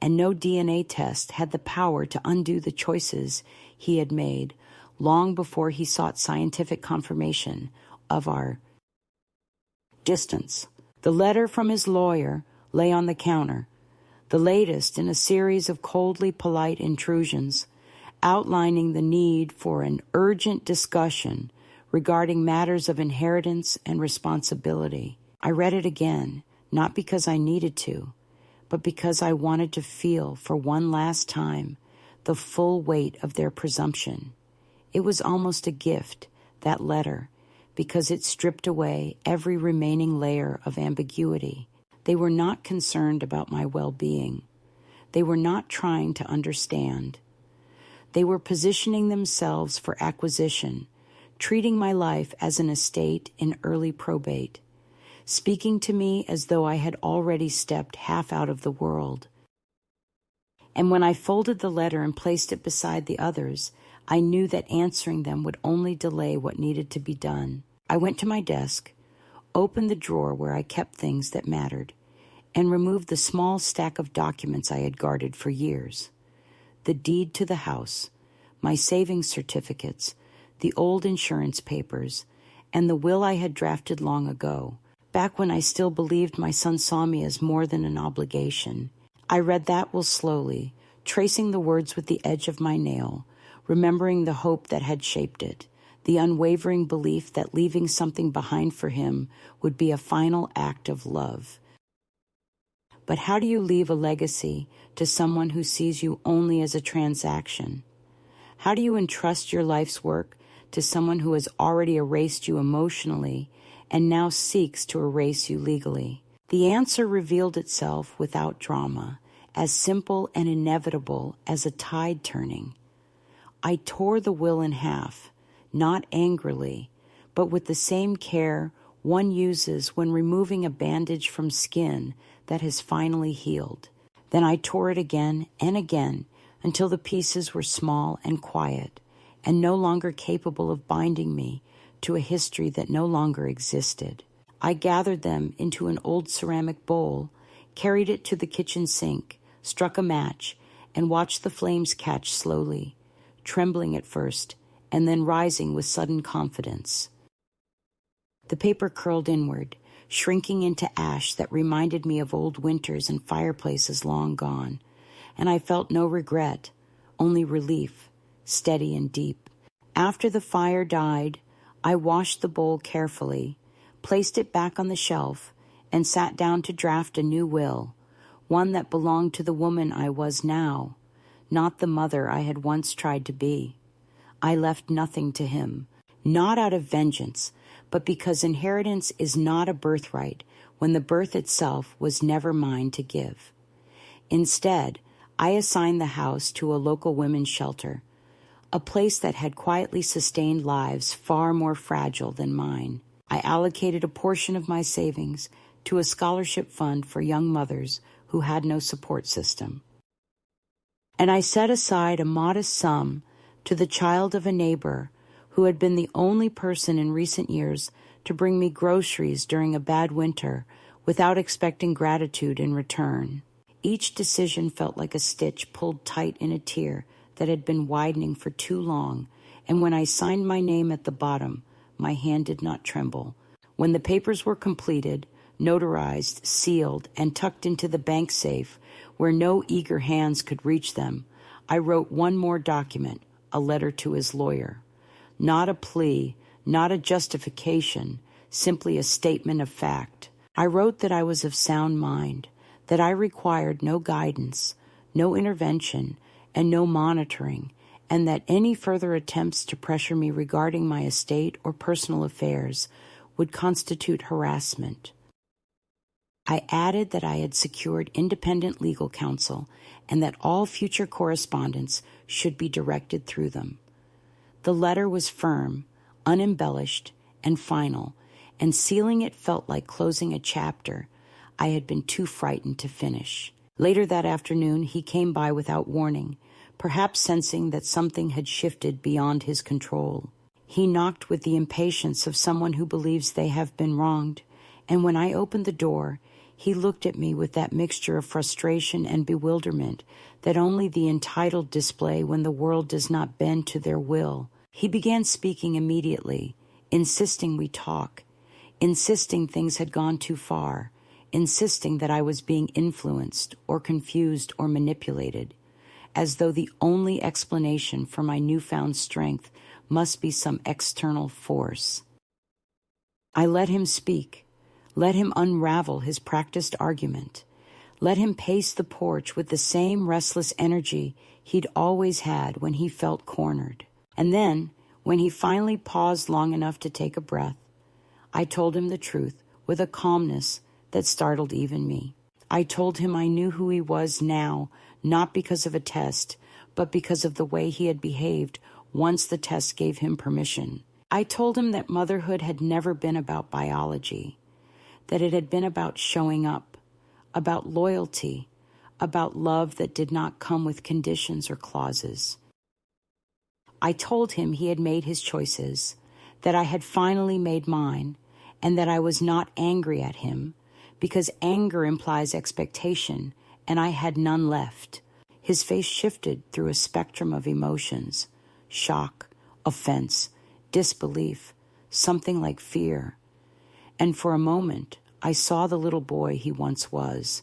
and no DNA test had the power to undo the choices he had made long before he sought scientific confirmation of our distance. The letter from his lawyer lay on the counter, the latest in a series of coldly polite intrusions, outlining the need for an urgent discussion regarding matters of inheritance and responsibility. I read it again, not because I needed to, but because I wanted to feel for one last time the full weight of their presumption. It was almost a gift, that letter, because it stripped away every remaining layer of ambiguity. They were not concerned about my well-being. They were not trying to understand. They were positioning themselves for acquisition, treating my life as an estate in early probate, speaking to me as though I had already stepped half out of the world. And when I folded the letter and placed it beside the others, I knew that answering them would only delay what needed to be done. I went to my desk, opened the drawer where I kept things that mattered, and removed the small stack of documents I had guarded for years. The deed to the house, my savings certificates, the old insurance papers, and the will I had drafted long ago, back when I still believed my son saw me as more than an obligation. I read that will slowly, tracing the words with the edge of my nail, remembering the hope that had shaped it, the unwavering belief that leaving something behind for him would be a final act of love. But how do you leave a legacy to someone who sees you only as a transaction? How do you entrust your life's work to someone who has already erased you emotionally and now seeks to erase you legally? The answer revealed itself without drama, as simple and inevitable as a tide turning. I tore the will in half, not angrily, but with the same care one uses when removing a bandage from skin that has finally healed. Then I tore it again and again until the pieces were small and quiet and no longer capable of binding me to a history that no longer existed. I gathered them into an old ceramic bowl, carried it to the kitchen sink, struck a match, and watched the flames catch slowly, trembling at first, and then rising with sudden confidence. The paper curled inward, shrinking into ash that reminded me of old winters and fireplaces long gone, and I felt no regret, only relief, steady and deep. After the fire died, I washed the bowl carefully, placed it back on the shelf, and sat down to draft a new will, one that belonged to the woman I was now, not the mother I had once tried to be. I left nothing to him, not out of vengeance, but because inheritance is not a birthright when the birth itself was never mine to give. Instead, I assigned the house to a local women's shelter, a place that had quietly sustained lives far more fragile than mine. I allocated a portion of my savings to a scholarship fund for young mothers who had no support system. And I set aside a modest sum to the child of a neighbor who had been the only person in recent years to bring me groceries during a bad winter without expecting gratitude in return. Each decision felt like a stitch pulled tight in a tear that had been widening for too long, and when I signed my name at the bottom, my hand did not tremble. When the papers were completed, notarized, sealed, and tucked into the bank safe where no eager hands could reach them, I wrote one more document, a letter to his lawyer. Not a plea, not a justification, simply a statement of fact. I wrote that I was of sound mind, that I required no guidance, no intervention, and no monitoring, and that any further attempts to pressure me regarding my estate or personal affairs would constitute harassment. I added that I had secured independent legal counsel and that all future correspondence should be directed through them. The letter was firm, unembellished, and final, and sealing it felt like closing a chapter I had been too frightened to finish. Later that afternoon, he came by without warning, perhaps sensing that something had shifted beyond his control. He knocked with the impatience of someone who believes they have been wronged, and when I opened the door, he looked at me with that mixture of frustration and bewilderment that only the entitled display when the world does not bend to their will. He began speaking immediately, insisting we talk, insisting things had gone too far, insisting that I was being influenced or confused or manipulated, as though the only explanation for my newfound strength must be some external force. I let him speak, Let him unravel his practiced argument. Let him pace the porch with the same restless energy he'd always had when he felt cornered. And then, when he finally paused long enough to take a breath, I told him the truth with a calmness that startled even me. I told him I knew who he was now, not because of a test, but because of the way he had behaved once the test gave him permission. I told him that motherhood had never been about biology, that it had been about showing up, about loyalty, about love that did not come with conditions or clauses. I told him he had made his choices, that I had finally made mine, and that I was not angry at him, because anger implies expectation, and I had none left. His face shifted through a spectrum of emotions: shock, offense, disbelief, something like fear. And for a moment, I saw the little boy he once was,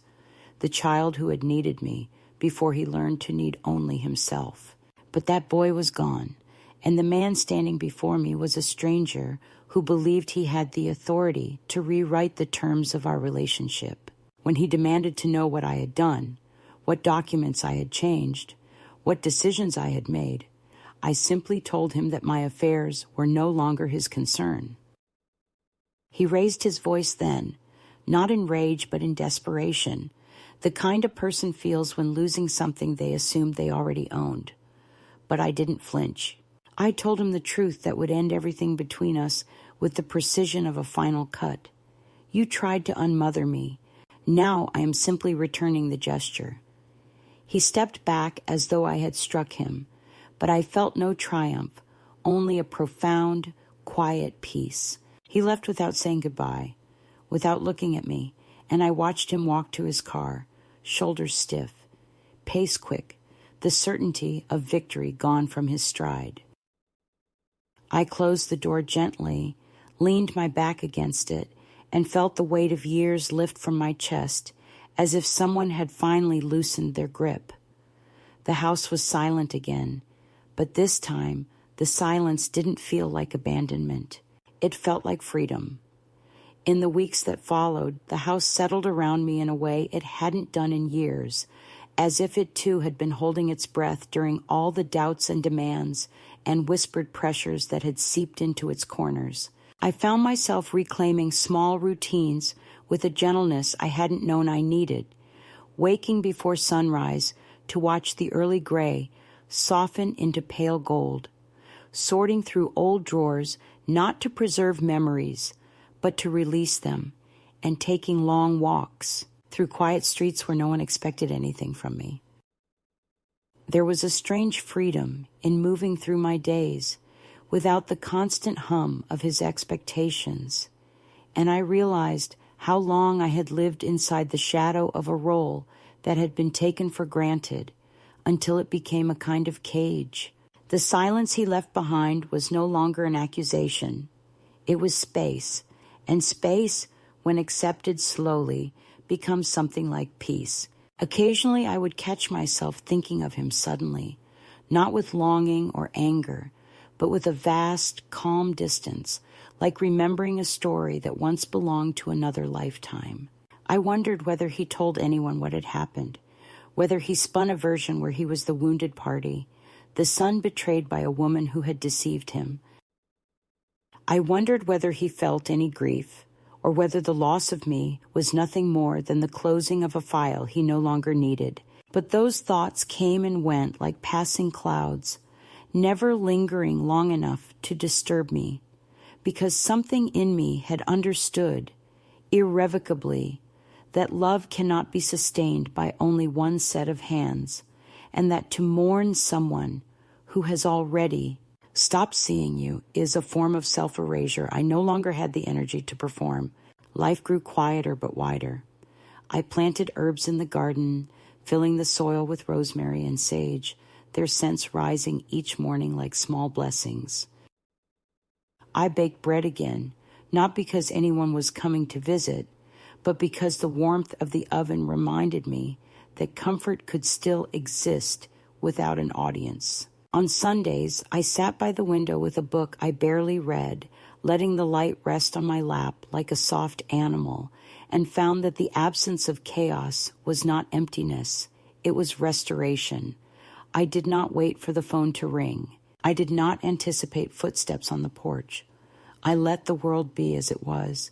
the child who had needed me before he learned to need only himself. But that boy was gone, and the man standing before me was a stranger who believed he had the authority to rewrite the terms of our relationship. When he demanded to know what I had done, what documents I had changed, what decisions I had made, I simply told him that my affairs were no longer his concern. He raised his voice then, not in rage but in desperation, the kind a person feels when losing something they assumed they already owned. But I didn't flinch. I told him the truth that would end everything between us with the precision of a final cut. You tried to unmother me. Now I am simply returning the gesture. He stepped back as though I had struck him, but I felt no triumph, only a profound, quiet peace. He left without saying goodbye, without looking at me, and I watched him walk to his car, shoulders stiff, pace quick, the certainty of victory gone from his stride. I closed the door gently, leaned my back against it, and felt the weight of years lift from my chest, as if someone had finally loosened their grip. The house was silent again, but this time the silence didn't feel like abandonment. It felt like freedom. In the weeks that followed, the house settled around me in a way it hadn't done in years, as if it too had been holding its breath during all the doubts and demands and whispered pressures that had seeped into its corners. I found myself reclaiming small routines with a gentleness I hadn't known I needed, waking before sunrise to watch the early gray soften into pale gold, sorting through old drawers not to preserve memories, but to release them, and taking long walks through quiet streets where no one expected anything from me. There was a strange freedom in moving through my days without the constant hum of his expectations, and I realized how long I had lived inside the shadow of a role that had been taken for granted until it became a kind of cage. The silence he left behind was no longer an accusation. It was space, and space, when accepted slowly, becomes something like peace. Occasionally I would catch myself thinking of him suddenly, not with longing or anger, but with a vast, calm distance, like remembering a story that once belonged to another lifetime. I wondered whether he told anyone what had happened, whether he spun a version where he was the wounded party, the son betrayed by a woman who had deceived him. I wondered whether he felt any grief, or whether the loss of me was nothing more than the closing of a file he no longer needed. But those thoughts came and went like passing clouds, never lingering long enough to disturb me, because something in me had understood, irrevocably, that love cannot be sustained by only one set of hands, and that to mourn someone who has already stopped seeing you is a form of self-erasure I no longer had the energy to perform. Life grew quieter but wider. I planted herbs in the garden, filling the soil with rosemary and sage, their scents rising each morning like small blessings. I baked bread again, not because anyone was coming to visit, but because the warmth of the oven reminded me that comfort could still exist without an audience. On Sundays, I sat by the window with a book I barely read, letting the light rest on my lap like a soft animal, and found that the absence of chaos was not emptiness, it was restoration. I did not wait for the phone to ring. I did not anticipate footsteps on the porch. I let the world be as it was,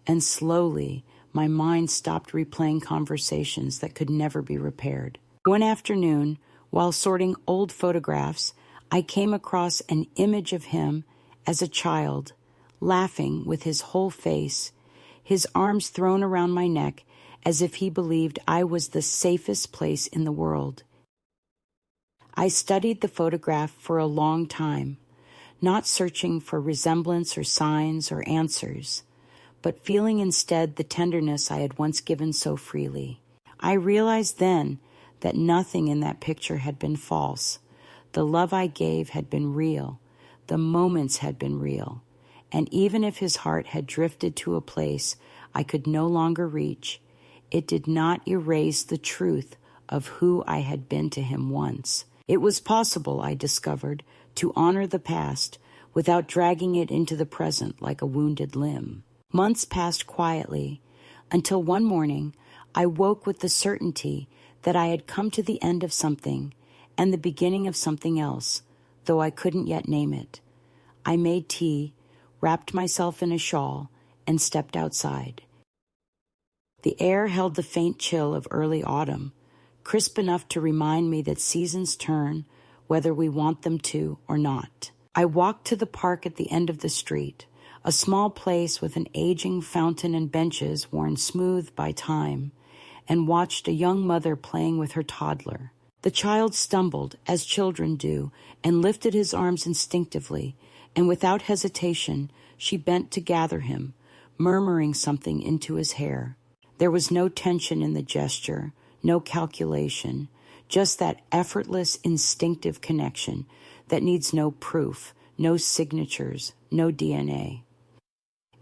and slowly my mind stopped replaying conversations that could never be repaired. One afternoon, while sorting old photographs, I came across an image of him as a child, laughing with his whole face, his arms thrown around my neck as if he believed I was the safest place in the world. I studied the photograph for a long time, not searching for resemblance or signs or answers, but feeling instead the tenderness I had once given so freely. I realized then that nothing in that picture had been false. The love I gave had been real. The moments had been real. And even if his heart had drifted to a place I could no longer reach, it did not erase the truth of who I had been to him once. It was possible, I discovered, to honor the past without dragging it into the present like a wounded limb. Months passed quietly until one morning I woke with the certainty that I had come to the end of something and the beginning of something else, though I couldn't yet name it. I made tea, wrapped myself in a shawl, and stepped outside. The air held the faint chill of early autumn, crisp enough to remind me that seasons turn, whether we want them to or not. I walked to the park at the end of the street, a small place with an aging fountain and benches worn smooth by time, and watched a young mother playing with her toddler. The child stumbled, as children do, and lifted his arms instinctively, and without hesitation she bent to gather him, murmuring something into his hair. There was no tension in the gesture, no calculation, just that effortless, instinctive connection that needs no proof, no signatures, no DNA.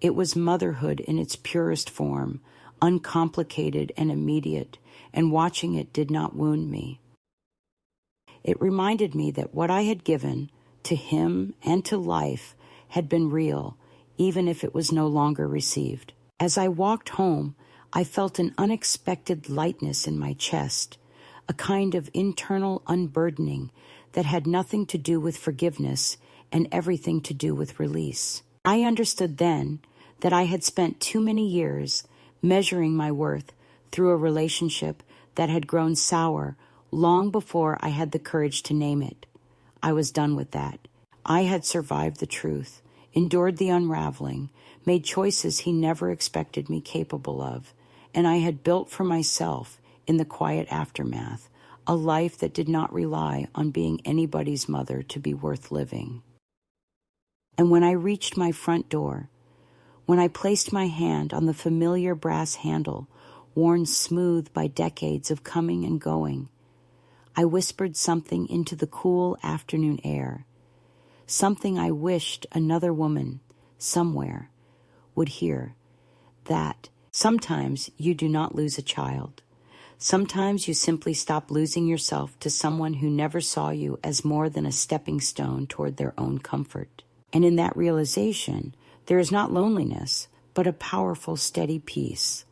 It was motherhood in its purest form, uncomplicated and immediate, and watching it did not wound me. It reminded me that what I had given to him and to life had been real, even if it was no longer received. As I walked home, I felt an unexpected lightness in my chest, a kind of internal unburdening that had nothing to do with forgiveness and everything to do with release. I understood then that I had spent too many years measuring my worth through a relationship that had grown sour long before I had the courage to name it. I was done with that. I had survived the truth, endured the unraveling, made choices he never expected me capable of, and I had built for myself, in the quiet aftermath, a life that did not rely on being anybody's mother to be worth living. And when I reached my front door, when I placed my hand on the familiar brass handle, worn smooth by decades of coming and going, I whispered something into the cool afternoon air, something I wished another woman, somewhere, would hear, that sometimes you do not lose a child. Sometimes you simply stop losing yourself to someone who never saw you as more than a stepping stone toward their own comfort. And in that realization, there is not loneliness, but a powerful, steady peace.